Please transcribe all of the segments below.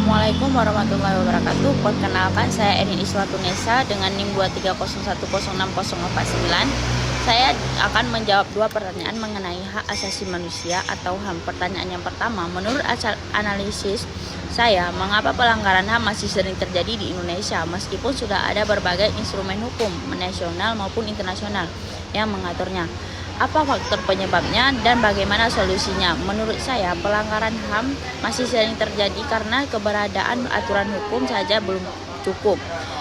Assalamualaikum warahmatullahi wabarakatuh. Perkenalkan, saya Erin Iswa Tunesa dengan NIM 230106049. Saya akan menjawab dua pertanyaan mengenai hak asasi manusia atau HAM. Pertanyaan yang pertama, menurut analisis saya, mengapa pelanggaran HAM masih sering terjadi di Indonesia meskipun sudah ada berbagai instrumen hukum nasional maupun internasional yang mengaturnya? Apa faktor penyebabnya dan bagaimana solusinya? Menurut saya, pelanggaran HAM masih sering terjadi karena keberadaan aturan hukum saja belum cukup.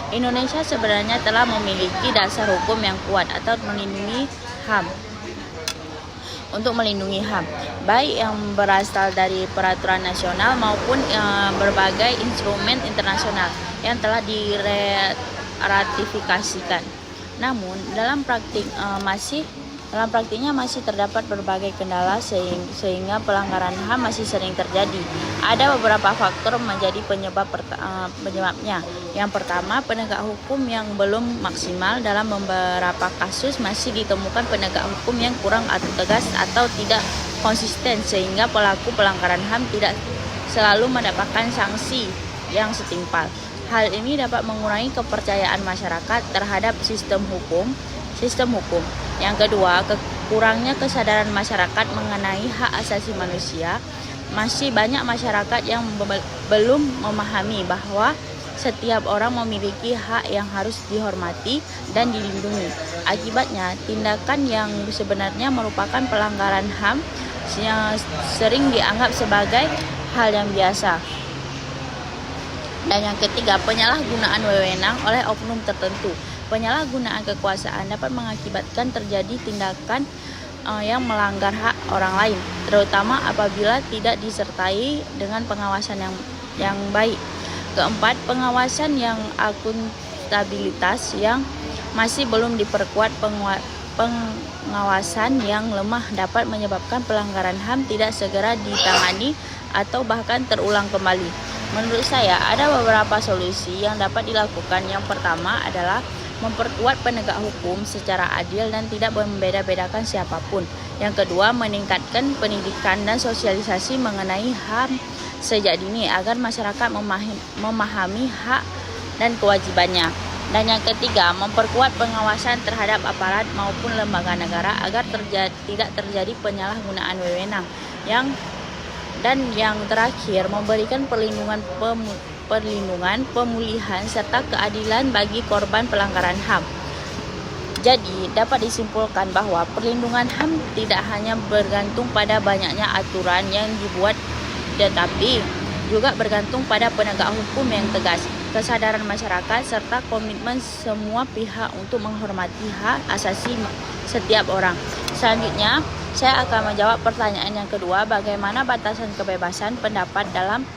Indonesia sebenarnya telah memiliki dasar hukum yang kuat atau melindungi HAM. Untuk melindungi HAM, baik yang berasal dari peraturan nasional maupun berbagai instrumen internasional yang telah diratifikasikan. Namun, dalam praktiknya masih terdapat berbagai kendala sehingga pelanggaran HAM masih sering terjadi. Ada beberapa faktor menjadi penyebabnya. Yang pertama, penegak hukum yang belum maksimal. Dalam beberapa kasus masih ditemukan penegak hukum yang kurang tegas atau tidak konsisten sehingga pelaku pelanggaran HAM tidak selalu mendapatkan sanksi yang setimpal. Hal ini dapat mengurangi kepercayaan masyarakat terhadap sistem hukum. Yang kedua, kurangnya kesadaran masyarakat mengenai hak asasi manusia. Masih banyak masyarakat yang belum memahami bahwa setiap orang memiliki hak yang harus dihormati dan dilindungi. Akibatnya, tindakan yang sebenarnya merupakan pelanggaran HAM yang sering dianggap sebagai hal yang biasa. Dan yang ketiga, penyalahgunaan wewenang oleh oknum tertentu. Penyalahgunaan kekuasaan dapat mengakibatkan terjadi tindakan yang melanggar hak orang lain, terutama apabila tidak disertai dengan pengawasan yang baik. Keempat, pengawasan yang akuntabilitas yang masih belum diperkuat. Pengawasan yang lemah dapat menyebabkan pelanggaran HAM tidak segera ditangani atau bahkan terulang kembali. Menurut saya, ada beberapa solusi yang dapat dilakukan. Yang pertama adalah memperkuat penegak hukum secara adil dan tidak membeda-bedakan siapapun. Yang kedua, meningkatkan pendidikan dan sosialisasi mengenai HAM sejak dini agar masyarakat memahami hak dan kewajibannya. Dan yang ketiga, memperkuat pengawasan terhadap aparat maupun lembaga negara agar tidak terjadi penyalahgunaan wewenang. Dan yang terakhir, memberikan perlindungan, pemulihan, serta keadilan bagi korban pelanggaran HAM. Jadi, dapat disimpulkan bahwa perlindungan HAM tidak hanya bergantung pada banyaknya aturan yang dibuat, tetapi juga bergantung pada penegak hukum yang tegas, kesadaran masyarakat, serta komitmen semua pihak untuk menghormati hak asasi setiap orang. Selanjutnya, saya akan menjawab pertanyaan yang kedua, bagaimana batasan kebebasan pendapat dalam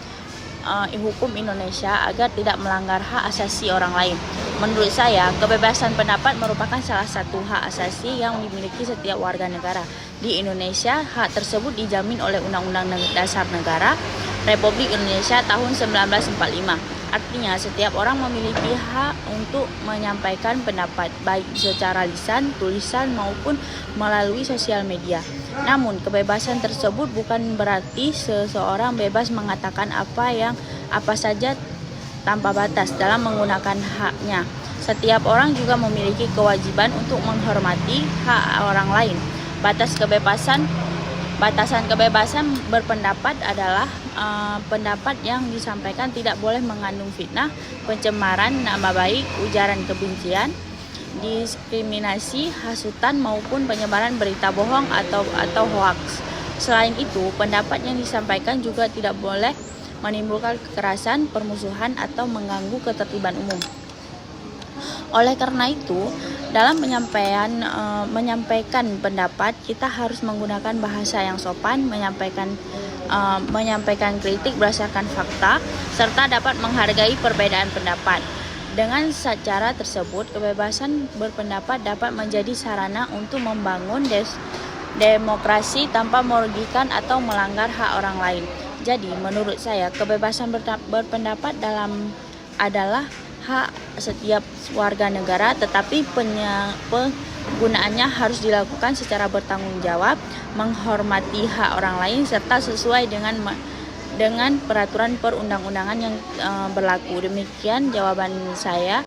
hukum Indonesia agar tidak melanggar hak asasi orang lain. Menurut saya, kebebasan pendapat merupakan salah satu hak asasi yang dimiliki setiap warga negara. Di Indonesia, hak tersebut dijamin oleh Undang-Undang Dasar Negara Republik Indonesia tahun 1945. Artinya, setiap orang memiliki hak untuk menyampaikan pendapat, baik secara lisan, tulisan, maupun melalui sosial media. Namun, kebebasan tersebut bukan berarti seseorang bebas mengatakan apa saja tanpa batas dalam menggunakan haknya. Setiap orang juga memiliki kewajiban untuk menghormati hak orang lain. Batasan kebebasan berpendapat adalah pendapat yang disampaikan tidak boleh mengandung fitnah, pencemaran nama baik, ujaran kebencian, diskriminasi, hasutan maupun penyebaran berita bohong atau hoaks. Selain itu, pendapat yang disampaikan juga tidak boleh menimbulkan kekerasan, permusuhan atau mengganggu ketertiban umum. Oleh karena itu, dalam menyampaikan pendapat, kita harus menggunakan bahasa yang sopan, menyampaikan kritik berdasarkan fakta, serta dapat menghargai perbedaan pendapat. Dengan cara tersebut, kebebasan berpendapat dapat menjadi sarana untuk membangun demokrasi tanpa merugikan atau melanggar hak orang lain. Jadi, menurut saya, kebebasan berpendapat adalah hak setiap warga negara, tetapi penggunaannya harus dilakukan secara bertanggung jawab, menghormati hak orang lain, serta sesuai dengan dengan peraturan perundang-undangan yang berlaku. Demikian jawaban saya.